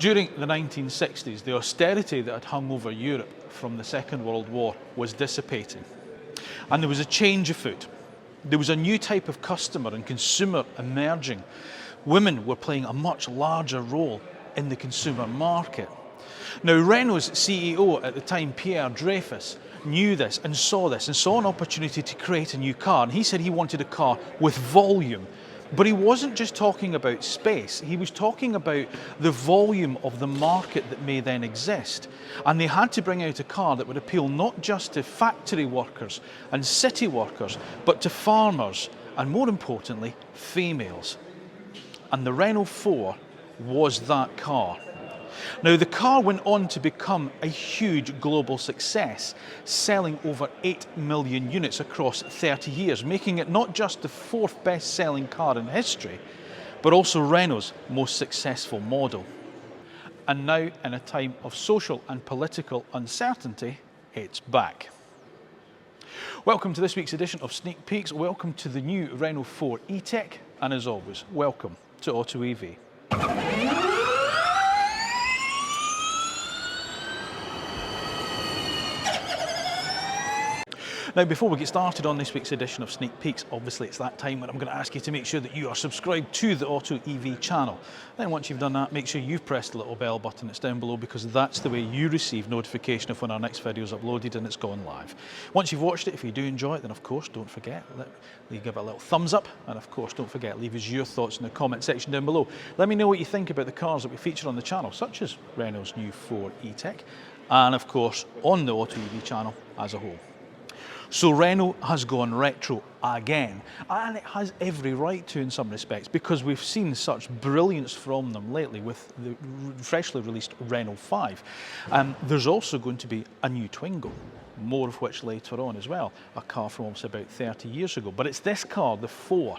During the 1960s, the austerity that had hung over Europe from the Second World War was dissipating. And there was a change afoot. There was a new type of customer and consumer emerging. Women were playing a much larger role in the consumer market. Now, Renault's CEO at the time, Pierre Dreyfus, knew this and saw an opportunity to create a new car. And he said he wanted a car with volume. But he wasn't just talking about space, he was talking about the volume of the market that may then exist. And they had to bring out a car that would appeal not just to factory workers and city workers, but to farmers and, more importantly, females. And the Renault 4 was that car. Now, the car went on to become a huge global success, selling over 8 million units across 30 years, making it not just the 4th best-selling car in history, but also Renault's most successful model. And now, in a time of social and political uncertainty, it's back. Welcome to this week's edition of Sneak Peeks. Welcome to the new Renault 4 E-Tech, and as always, welcome to AutoEV. Now, before we get started on this week's edition of Sneak Peeks, obviously it's that time when I'm going to ask you to make sure that you are subscribed to the AutoEV channel. Then once you've done that, make sure you've pressed the little bell button that's down below, because that's the way you receive notification of when our next video is uploaded and it's gone live. Once you've watched it, if you do enjoy it, then of course don't forget, give it a little thumbs up, and of course don't forget, leave us your thoughts in the comment section down below. Let me know what you think about the cars that we feature on the channel, such as Renault's new 4 E-Tech, and of course on the AutoEV channel as a whole. So Renault has gone retro again, and it has every right to in some respects, because we've seen such brilliance from them lately with the freshly released Renault 5. There's also going to be a new Twingo, more of which later on as well, a car from almost about 30 years ago. But it's this car, the 4,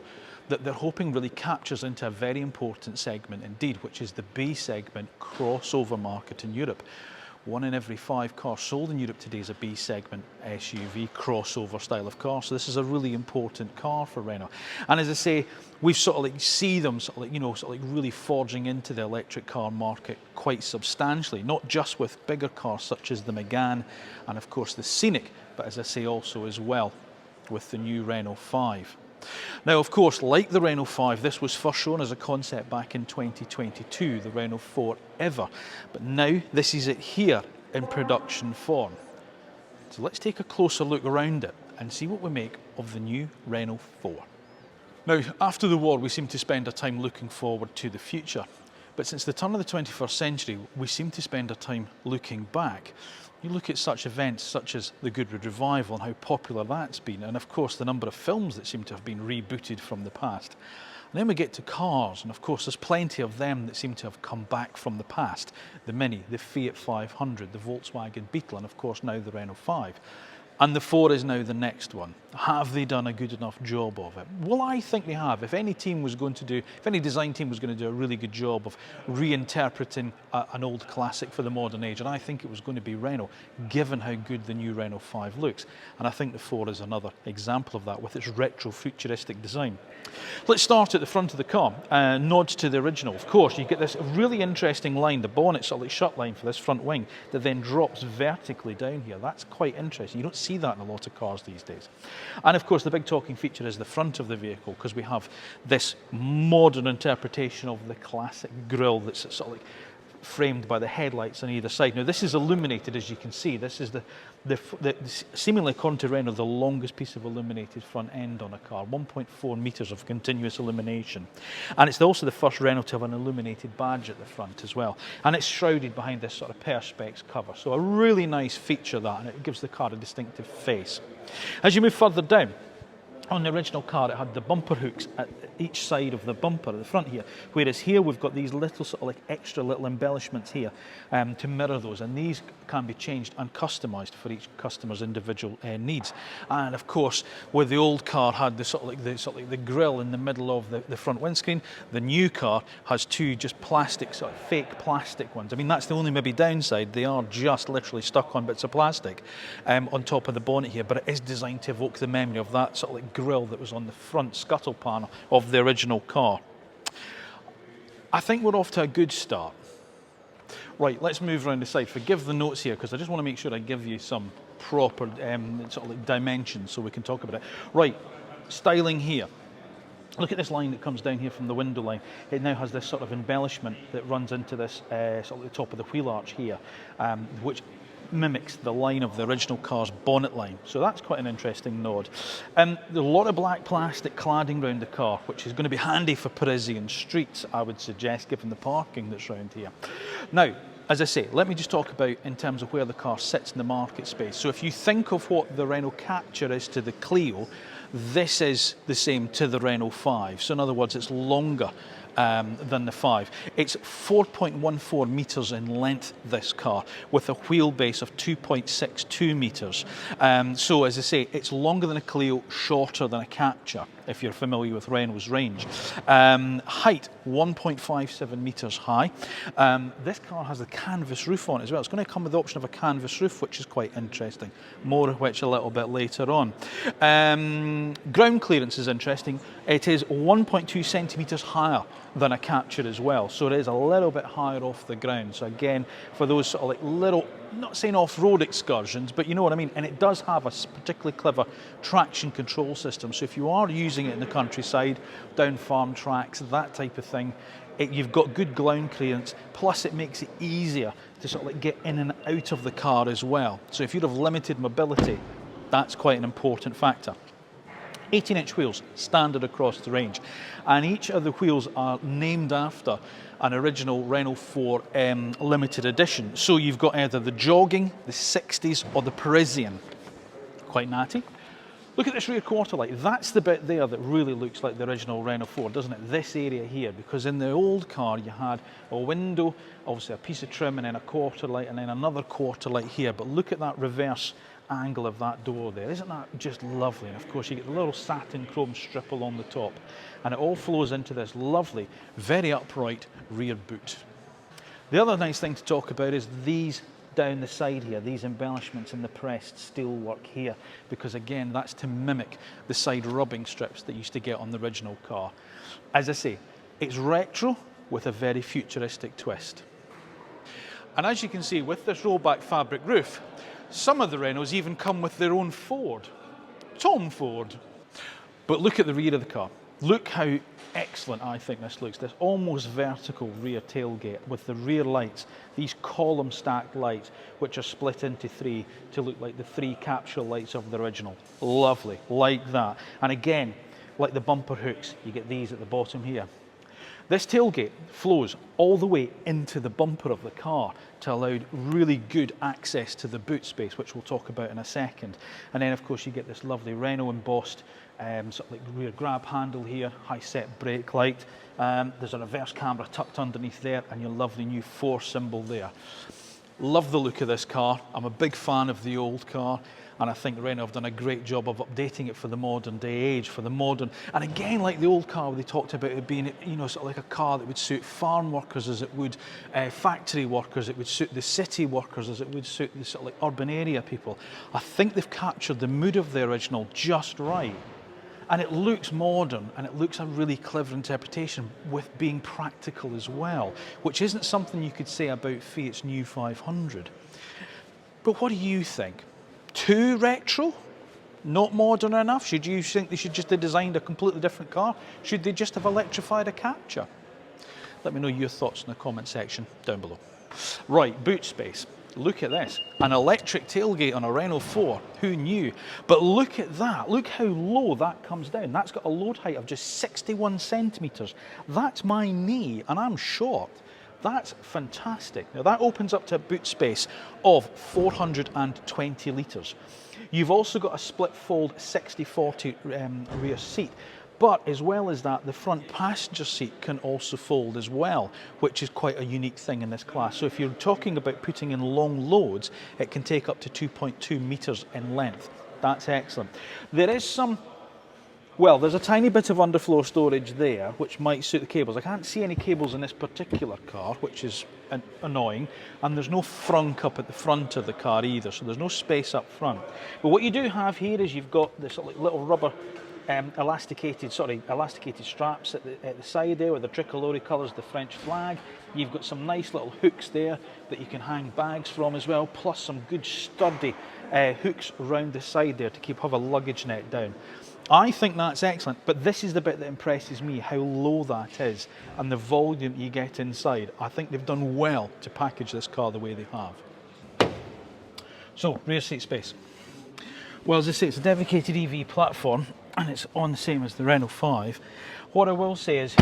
that they're hoping really captures into a very important segment indeed, which is the B segment crossover market in Europe. 1 in every 5 cars sold in Europe today is a B segment SUV crossover style of car. So this is a really important car for Renault. And as I say, we've sort of like see them really forging into the electric car market quite substantially, not just with bigger cars such as the Megane and of course the Scenic, but as I say also as well with the new Renault 5. Now, of course, like the Renault 5, this was first shown as a concept back in 2022, the Renault 4 EVA. But now this is it here in production form. So let's take a closer look around it and see what we make of the new Renault 4. Now, after the war, we seem to spend our time looking forward to the future. But since the turn of the 21st century, we seem to spend our time looking back. You look at such events such as the Goodwood Revival and how popular that's been, and of course the number of films that seem to have been rebooted from the past. And then we get to cars, and of course there's plenty of them that seem to have come back from the past. The Mini, the Fiat 500, the Volkswagen Beetle, and of course now the Renault 5. And the 4 is now the next one. Have they done a good enough job of it? Well, I think they have. If any design team was going to do a really good job of reinterpreting an old classic for the modern age, and I think it was going to be Renault, given how good the new Renault 5 looks. And I think the 4 is another example of that with its retro-futuristic design. Let's start at the front of the car. Nods to the original. Of course, you get this really interesting line, the bonnet sort of like shut line for this front wing, that then drops vertically down here. That's quite interesting. You don't see that in a lot of cars these days. And of course the big talking feature is the front of the vehicle, because we have this modern interpretation of the classic grille that's sort of like framed by the headlights on either side. Now this is illuminated, as you can see. This is the seemingly, according to Renault, the longest piece of illuminated front end on a car, 1.4 metres of continuous illumination. And it's also the first Renault to have an illuminated badge at the front as well. And it's shrouded behind this sort of perspex cover. So a really nice feature that, and it gives the car a distinctive face. As you move further down, on the original car, it had the bumper hooks at each side of the bumper at the front here, whereas here we've got these little sort of like extra little embellishments here to mirror those, and these can be changed and customised for each customer's individual needs. And of course, where the old car had the grille in the middle of the front windscreen, the new car has 2 just plastic, sort of fake plastic ones. I mean, that's the only maybe downside. They are just literally stuck on bits of plastic on top of the bonnet here, but it is designed to evoke the memory of that sort of like grille that was on the front scuttle panel of the original car. I think we're off to a good start. Right, let's move around the side. Forgive the notes here because I just want to make sure I give you some proper sort of like dimensions so we can talk about it. Right, styling here. Look at this line that comes down here from the window line. It now has this sort of embellishment that runs into this sort of the top of the wheel arch here, which mimics the line of the original car's bonnet line. So that's quite an interesting nod. There's a lot of black plastic cladding around the car, which is going to be handy for Parisian streets, I would suggest, given the parking that's around here. Now, as I say, let me just talk about in terms of where the car sits in the market space. So if you think of what the Renault Captur is to the Clio, this is the same to the Renault 5. So in other words, it's longer than the 5. It's 4.14 metres in length, this car, with a wheelbase of 2.62 metres. So as I say, it's longer than a Clio, shorter than a Captur, if you're familiar with Renault's range. Height, 1.57 metres high. This car has a canvas roof on it as well. It's going to come with the option of a canvas roof, which is quite interesting. More of which a little bit later on. Ground clearance is interesting. It is 1.2 centimetres higher than a Captur as well, so it is a little bit higher off the ground. So again, for those sort of like little, not saying off-road excursions, but you know what I mean, and it does have a particularly clever traction control system, so if you are using it in the countryside, down farm tracks, that type of thing, you've got good ground clearance, plus it makes it easier to sort of like get in and out of the car as well. So if you have limited mobility, that's quite an important factor. 18-inch wheels, standard across the range, and each of the wheels are named after an original Renault 4 limited edition. So you've got either the jogging, the 60s, or the Parisian. Quite natty. Look at this rear quarter light. That's the bit there that really looks like the original Renault 4, doesn't it? This area here, because in the old car you had a window, obviously a piece of trim, and then a quarter light, and then another quarter light here. But look at that reverse angle of that door there. Isn't that just lovely? And of course you get the little satin chrome strip along the top, and it all flows into this lovely, very upright rear boot. The other nice thing to talk about is these down the side here, these embellishments in the pressed steel work here, because again, that's to mimic the side rubbing strips that you used to get on the original car. As I say, it's retro with a very futuristic twist. And as you can see, with this rollback fabric roof, some of the Renaults even come with their own Ford, Tom Ford. But look at the rear of the car. Look how excellent I think this looks. This almost vertical rear tailgate with the rear lights, these column stacked lights, which are split into three to look like the three capsule lights of the original. Lovely, like that. And again, like the bumper hooks, you get these at the bottom here. This tailgate flows all the way into the bumper of the car to allow really good access to the boot space, which we'll talk about in a second. And then, of course, you get this lovely Renault embossed sort of like rear grab handle here, high set brake light. There's a reverse camera tucked underneath there, and your lovely new 4 symbol there. Love the look of this car. I'm a big fan of the old car, and I think Renault have done a great job of updating it for the modern day age, for the modern, and again, like the old car, they talked about it being, you know, sort of like a car that would suit farm workers as it would factory workers, it would suit the city workers as it would suit the sort of like urban area people. I think they've captured the mood of the original just right. And it looks modern, and it looks a really clever interpretation with being practical as well, which isn't something you could say about Fiat's new 500. But what do you think? Too retro? Not modern enough? Should you think they should just have designed a completely different car? Should they just have electrified a Captur? Let me know your thoughts in the comment section down below. Right, boot space. Look at this, an electric tailgate on a Renault 4, who knew? But look at that, look how low that comes down. That's got a load height of just 61 centimetres. That's my knee, and I'm short. That's fantastic. Now that opens up to a boot space of 420 litres. You've also got a split fold 60/40 rear seat. But as well as that, the front passenger seat can also fold as well, which is quite a unique thing in this class. So if you're talking about putting in long loads, it can take up to 2.2 metres in length. That's excellent. There is some, well, there's a tiny bit of underfloor storage there, which might suit the cables. I can't see any cables in this particular car, which is annoying. And there's no frunk up at the front of the car either, so there's no space up front. But what you do have here is you've got this little rubber elasticated straps at the side there with the tricolore colours, the French flag. You've got some nice little hooks there that you can hang bags from as well, plus some good sturdy hooks around the side there to have a luggage net down. I think that's excellent, but this is the bit that impresses me, how low that is and the volume you get inside. I think they've done well to package this car the way they have. So, rear seat space. Well, as I say, it's a dedicated EV platform and it's on the same as the Renault 5. What I will say is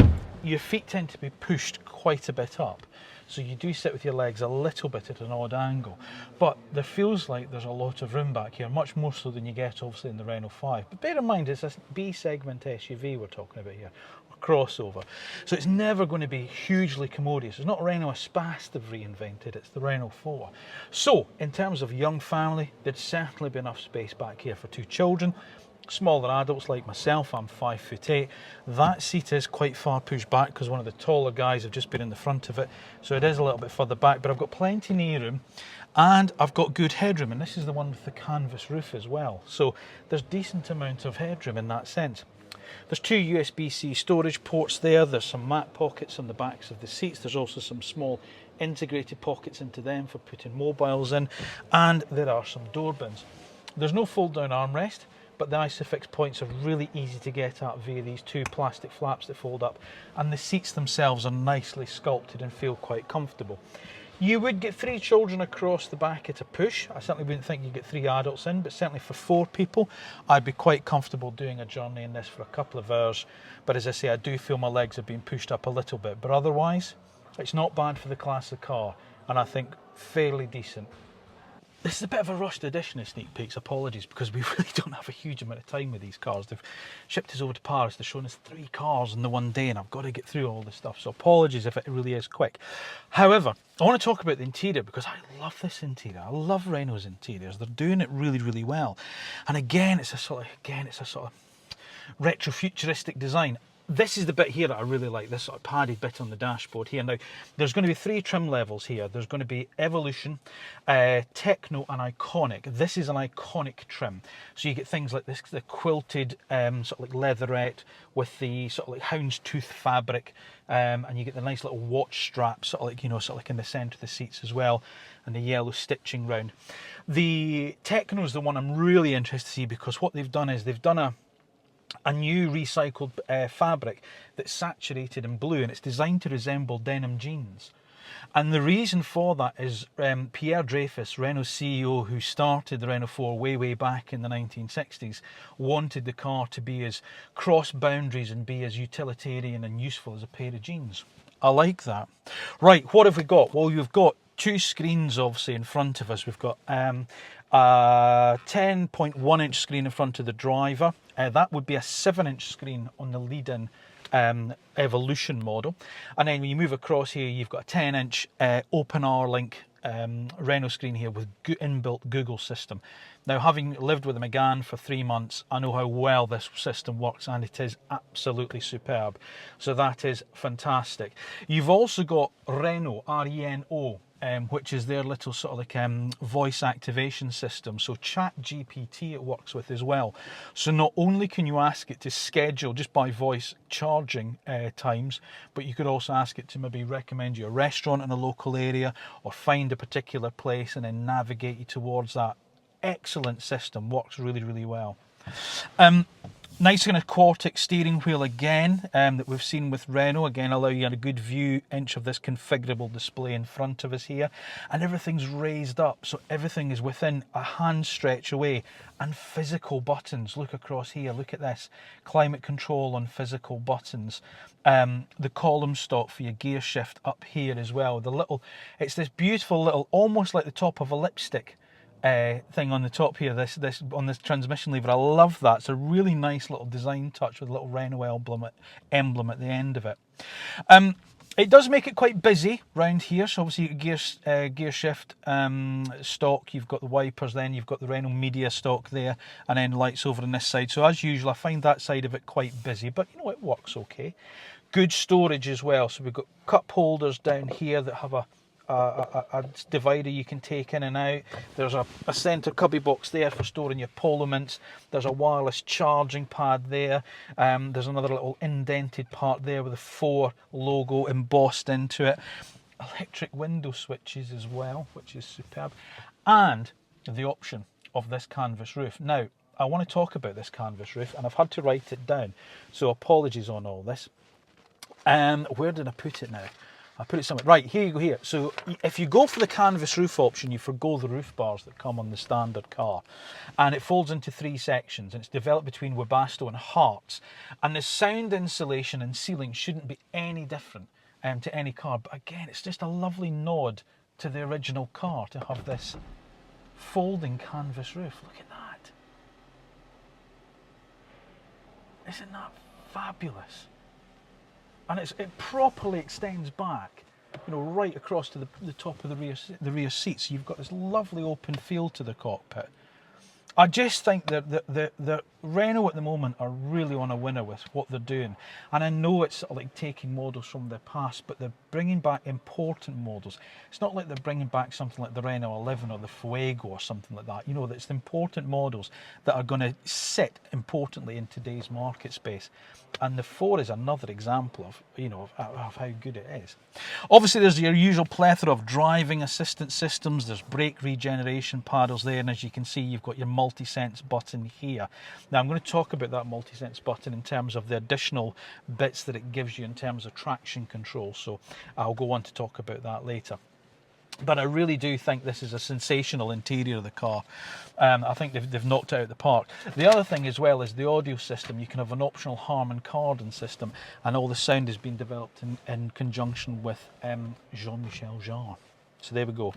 your feet tend to be pushed quite a bit up. So you do sit with your legs a little bit at an odd angle, but there feels like there's a lot of room back here, much more so than you get obviously in the Renault 5. But bear in mind, it's a B segment SUV we're talking about here, or crossover. So it's never going to be hugely commodious. It's not Renault Espace they've reinvented, it's the Renault 4. So in terms of young family, there'd certainly be enough space back here for 2 children. Smaller adults like myself, I'm 5'8". That seat is quite far pushed back because one of the taller guys have just been in the front of it, so it is a little bit further back, but I've got plenty knee room and I've got good headroom, and this is the one with the canvas roof as well, so there's decent amount of headroom in that sense. There's 2 USB-C storage ports there, there's some mat pockets on the backs of the seats, there's also some small integrated pockets into them for putting mobiles in, and there are some door bins. There's no fold down armrest, but the ISOFIX points are really easy to get at via these 2 plastic flaps that fold up, and the seats themselves are nicely sculpted and feel quite comfortable. You would get 3 children across the back at a push. I certainly wouldn't think you'd get 3 adults in, but certainly for 4 people, I'd be quite comfortable doing a journey in this for a couple of hours. But as I say, I do feel my legs have been pushed up a little bit, but otherwise, it's not bad for the class of car, and I think fairly decent. This is a bit of a rushed edition of Sneak Peeks, apologies, because we really don't have a huge amount of time with these cars. They've shipped us over to Paris, they're showing us 3 cars in the one day, and I've got to get through all this stuff, so apologies if it really is quick. However, I want to talk about the interior because I love this interior. I love Renault's interiors. They're doing it really, really well. And again, it's a sort of retrofuturistic design. This is the bit here that I really like, this sort of padded bit on the dashboard here. Now, there's going to be 3 trim levels here. There's going to be Evolution, Techno and Iconic. This is an iconic trim. So you get things like this, the quilted sort of like leatherette with the sort of like houndstooth fabric, and you get the nice little watch strap sort of like, you know, sort of like in the centre of the seats as well, and the yellow stitching round. The Techno is the one I'm really interested to see because what they've done is they've done a new recycled fabric that's saturated in blue, and it's designed to resemble denim jeans. And the reason for that is Pierre Dreyfus, Renault's CEO, who started the Renault 4 way back in the 1960s, wanted the car to be as cross boundaries and be as utilitarian and useful as a pair of jeans. I like that. Right, what have we got? Well, you've got 2 screens obviously in front of us. We've got a 10.1 inch screen in front of the driver. That would be a 7-inch screen on the lead-in Evolution model. And then when you move across here, you've got a 10-inch Open R-Link Renault screen here with inbuilt Google system. Now, having lived with a Megane for 3 months, I know how well this system works, and it is absolutely superb. So that is fantastic. You've also got Renault, R-E-N-O, which is their little sort of like voice activation system. So ChatGPT it works with as well. So not only can you ask it to schedule just by voice charging times, but you could also ask it to maybe recommend you a restaurant in a local area or find a particular place and then navigate you towards that. Excellent system, works really, really well. Nice kind of Quartic steering wheel again that we've seen with Renault. Again, allow you a good view inch of this configurable display in front of us here. And everything's raised up, so everything is within a hand stretch away. And physical buttons, look across here, look at this. Climate control on physical buttons. The column stop for your gear shift up here as well. It's this beautiful little, almost like the top of a lipstick thing on the top here, this on this transmission lever. I love that. It's a really nice little design touch with a little Renault emblem at the end of it. It does make it quite busy round here. So obviously gear shift stock, you've got the wipers, then you've got the Renault media stock there, and then lights over on this side. So as usual, I find that side of it quite busy, but you know, it works okay. Good storage as well. So we've got cup holders down here that have a a divider you can take in and out. There's a centre cubby box there for storing your polo mints. There's a wireless charging pad there. There's another little indented part there with the 4 logo embossed into it. Electric window switches as well, which is superb. And the option of this canvas roof. Now, I want to talk about this canvas roof, and I've had to write it down, so apologies on all this. Where did I put it now? I put it somewhere. Right, here you go here. So if you go for the canvas roof option, you forgo the roof bars that come on the standard car. And it folds into 3 sections, and it's developed between Webasto and Harts. And the sound insulation and ceiling shouldn't be any different to any car. But again, it's just a lovely nod to the original car to have this folding canvas roof. Look at that. Isn't that fabulous? And it properly extends back, you know, right across to the top of the rear seats. You've got this lovely open feel to the cockpit. I just think that the Renault at the moment are really on a winner with what they're doing. And I know it's sort of like taking models from the past, but they're bringing back important models. It's not like they're bringing back something like the Renault 11 or the Fuego or something like that. You know, it's the important models that are going to sit importantly in today's market space. And the 4 is another example of, you know, of how good it is. Obviously, there's your usual plethora of driving assistance systems. There's brake regeneration paddles there, and as you can see, you've got your multi-sense button here. Now, I'm going to talk about that multi-sense button in terms of the additional bits that it gives you in terms of traction control, so I'll go on to talk about that later. But I really do think this is a sensational interior of the car. I think they've knocked it out of the park. The other thing as well is the audio system. You can have an optional Harman Kardon system, and all the sound has been developed in conjunction with Jean-Michel Jarre. So there we go.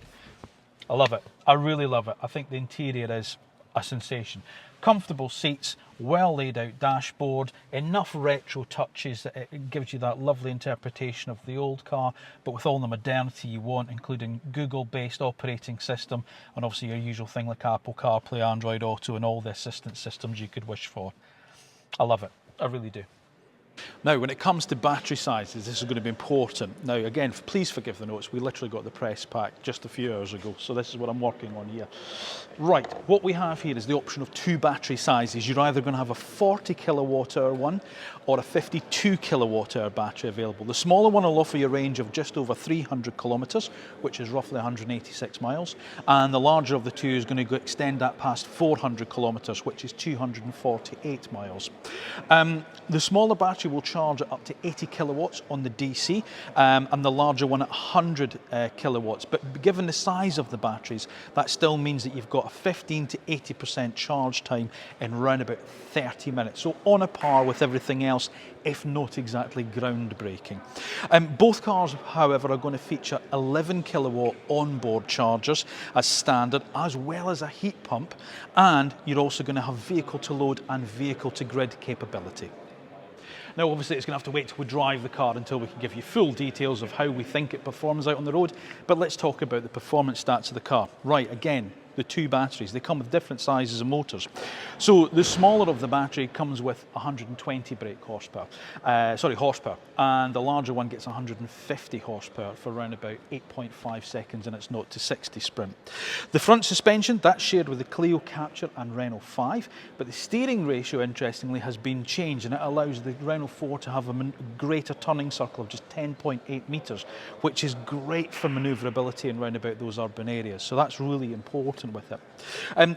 I love it. I really love it. I think the interior is a sensation. Comfortable seats, well laid out dashboard, enough retro touches that it gives you that lovely interpretation of the old car, but with all the modernity you want, including Google-based operating system, and obviously your usual thing like Apple CarPlay, Android Auto, and all the assistance systems you could wish for. I love it. I really do. Now, when it comes to battery sizes, this is going to be important. Now, again, please forgive the notes. We literally got the press pack just a few hours ago, so this is what I'm working on here. Right, what we have here is the option of 2 battery sizes. You're either going to have a 40 kilowatt hour one or a 52 kilowatt hour battery available. The smaller one will offer you a range of just over 300 kilometres, which is roughly 186 miles, and the larger of the 2 is going to extend that past 400 kilometres, which is 248 miles. The smaller battery will charge at up to 80 kilowatts on the DC, and the larger one at 100 kilowatts. But given the size of the batteries, that still means that you've got a 15 to 80% charge time in around about 30 minutes. So on a par with everything else, if not exactly groundbreaking. Both cars, however, are going to feature 11 kilowatt onboard chargers as standard, as well as a heat pump, and you're also going to have vehicle to load and vehicle to grid capability. Now, obviously, it's going to have to wait till we drive the car until we can give you full details of how we think it performs out on the road, but let's talk about the performance stats of the car. Right, again, the 2 batteries, they come with different sizes of motors. So the smaller of the battery comes with 120 brake horsepower, and the larger one gets 150 horsepower for around about 8.5 seconds in its 0 to 60 sprint. The front suspension, that's shared with the Clio Captur and Renault 5, but the steering ratio, interestingly, has been changed, and it allows the Renault 4 to have a greater turning circle of just 10.8 metres, which is great for manoeuvrability in round about those urban areas. So that's really important with it.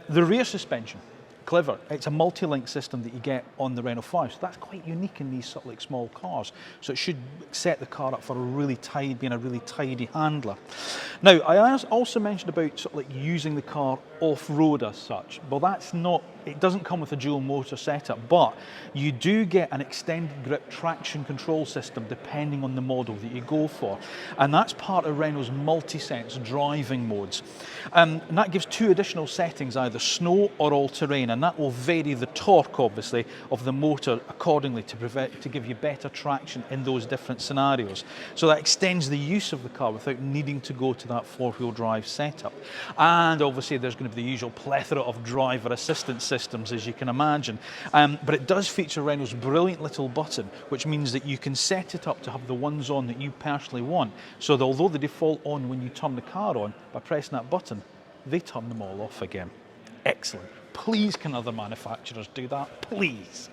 The rear suspension, clever. It's a multi-link system that you get on the Renault 5, so that's quite unique in these sort of like small cars. So it should set the car up for being a really tidy handler. Now, I also mentioned about sort of like using the car off-road as such. Well, that's not, it doesn't come with a dual motor setup, but you do get an extended grip traction control system depending on the model that you go for. And that's part of Renault's multi-sense driving modes. And that gives 2 additional settings, either snow or all-terrain, and that will vary the torque, obviously, of the motor accordingly to give you better traction in those different scenarios. So that extends the use of the car without needing to go to that four-wheel drive setup. And obviously there's going to be the usual plethora of driver assistance systems, as you can imagine. But it does feature Renault's brilliant little button, which means that you can set it up to have the ones on that you personally want. So that although they default on when you turn the car on, by pressing that button, they turn them all off again. Excellent. Please, can other manufacturers do that? Please.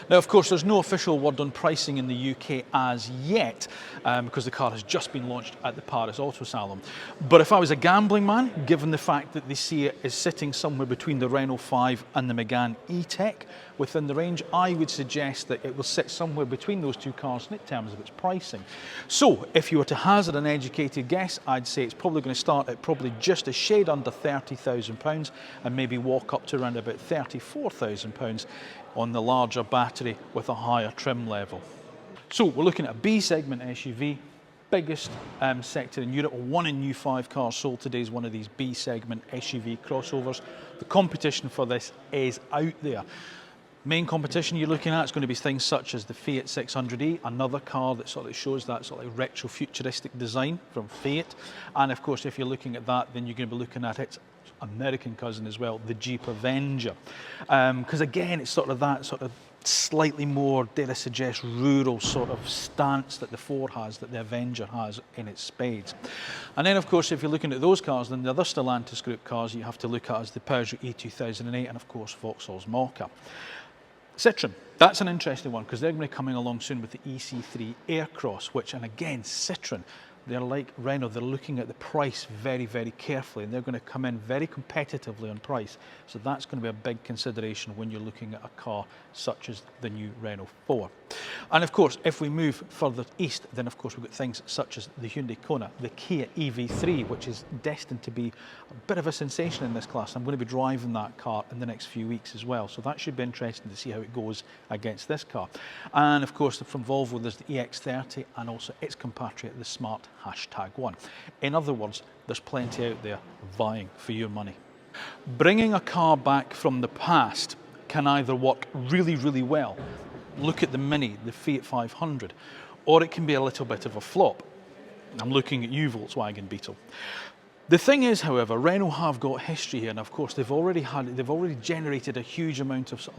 Now, of course, there's no official word on pricing in the UK as yet, because the car has just been launched at the Paris Auto Salon. But if I was a gambling man, given the fact that they see it as sitting somewhere between the Renault 5 and the Megane E-Tech within the range, I would suggest that it will sit somewhere between those two cars in terms of its pricing. So, if you were to hazard an educated guess, I'd say it's probably going to start at probably just a shade under £30,000 and maybe walk up to around about £34,000 on the larger battery with a higher trim level. So we're looking at a B segment SUV, biggest sector in Europe. 1 in new 5 cars sold today is one of these B segment SUV crossovers. The competition for this is out there. Main competition you're looking at is going to be things such as the Fiat 600e, another car that sort of shows that sort of retro-futuristic design from Fiat. And of course, if you're looking at that, then you're going to be looking at its American cousin as well, the Jeep Avenger. Because again, it's sort of that sort of slightly more, dare I suggest, rural sort of stance that the Ford has, that the Avenger has in its spades. And then, of course, if you're looking at those cars, then the other Stellantis group cars you have to look at is the Peugeot E2008 and, of course, Vauxhall's Mokka. Citroën, that's an interesting one because they're going to be coming along soon with the EC3 Aircross, which, and again, Citroën, they're like Renault, they're looking at the price very, very carefully, and they're going to come in very competitively on price. So that's going to be a big consideration when you're looking at a car such as the new Renault 4. And of course, if we move further east, then of course we've got things such as the Hyundai Kona, the Kia EV3, which is destined to be a bit of a sensation in this class. I'm going to be driving that car in the next few weeks as well. So that should be interesting to see how it goes against this car. And of course, from Volvo, there's the EX30 and also its compatriot, the Smart #1. In other words, there's plenty out there vying for your money. Bringing a car back from the past can either work really, really well. Look at the Mini, the Fiat 500, or it can be a little bit of a flop. I'm looking at you, Volkswagen Beetle. The thing is, however, Renault have got history here, and of course they've already generated a huge amount of sort of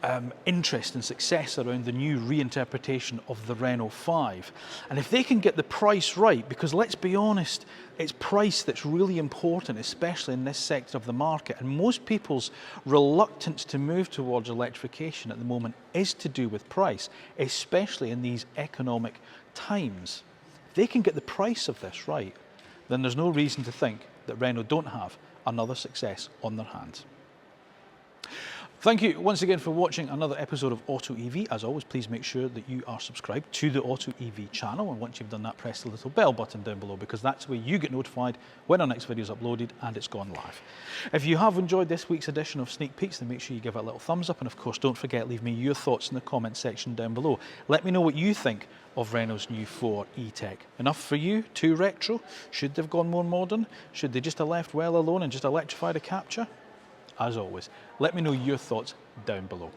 like interest and success around the new reinterpretation of the Renault 5. And if they can get the price right, because let's be honest, it's price that's really important, especially in this sector of the market. And most people's reluctance to move towards electrification at the moment is to do with price, especially in these economic times. If they can get the price of this right, then there's no reason to think that Renault don't have another success on their hands. Thank you once again for watching another episode of AutoEV. As always, please make sure that you are subscribed to the AutoEV channel, and once you've done that, press the little bell button down below, because that's where you get notified when our next video is uploaded and it's gone live. If you have enjoyed this week's edition of Sneak Peeks, then make sure you give it a little thumbs up, and of course don't forget, leave me your thoughts in the comment section down below. Let me know what you think of Renault's new 4 E-Tech. Enough for you? Too retro? Should they have gone more modern? Should they just have left well alone and just electrified a capture? As always, let me know your thoughts down below.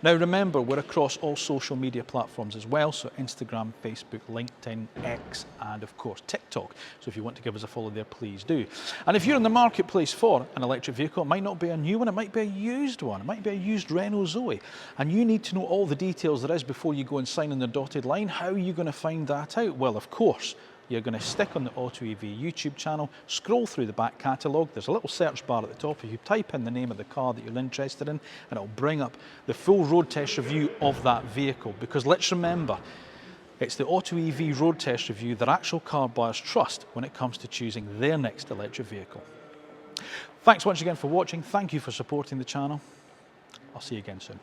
Now remember, we're across all social media platforms as well, so Instagram, Facebook, LinkedIn, X, and of course TikTok. So if you want to give us a follow there, please do. And if you're in the marketplace for an electric vehicle, it might not be a new one, it might be a used one, it might be a used Renault Zoe, and you need to know all the details there is before you go and sign on the dotted line. How are you going to find that out? Well, of course, you're going to stick on the AutoEV YouTube channel, scroll through the back catalogue. There's a little search bar at the top. If you type in the name of the car that you're interested in, and it'll bring up the full road test review of that vehicle. Because let's remember, it's the AutoEV road test review that actual car buyers trust when it comes to choosing their next electric vehicle. Thanks once again for watching. Thank you for supporting the channel. I'll see you again soon.